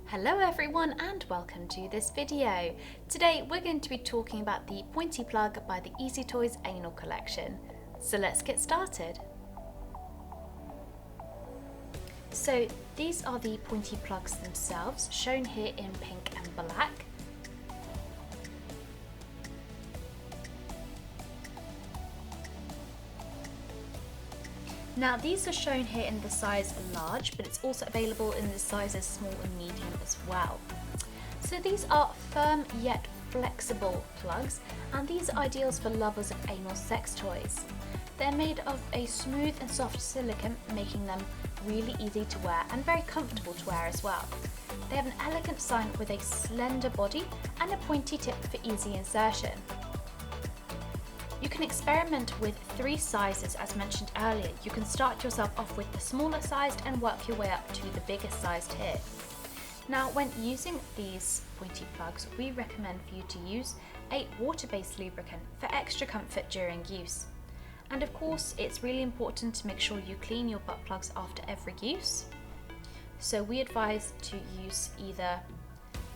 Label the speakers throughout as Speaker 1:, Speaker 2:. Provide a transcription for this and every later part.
Speaker 1: Hello everyone and welcome to this video. Today we're going to be talking about the Pointy Plug by the EasyToys Anal Collection. So let's get started. So these are the pointy plugs themselves, shown here in pink and black. Now these are shown here in the size large, but it's also available in the sizes small and medium as well. So these are firm yet flexible plugs, and these are ideal for lovers of anal sex toys. They're made of a smooth and soft silicone, making them really easy to wear and very comfortable to wear as well. They have an elegant design with a slender body and a pointy tip for easy insertion. You can experiment with 3 sizes as mentioned earlier. You can start yourself off with the smaller sized and work your way up to the biggest sized here. Now when using these pointy plugs, we recommend for you to use a water-based lubricant for extra comfort during use. And of course it's really important to make sure you clean your butt plugs after every use. So we advise to use either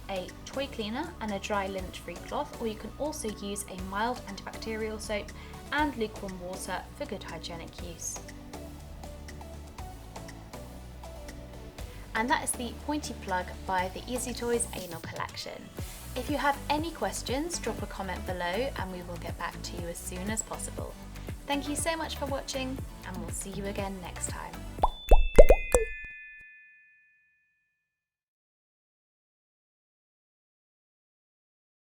Speaker 1: a toy cleaner and a dry lint-free cloth, or you can also use a mild antibacterial soap and lukewarm water for good hygienic use. And that is the Pointy Plug by the EasyToys Anal Collection. If you have any questions, drop a comment below and we will get back to you as soon as possible. Thank you so much for watching, and we'll see you again next time.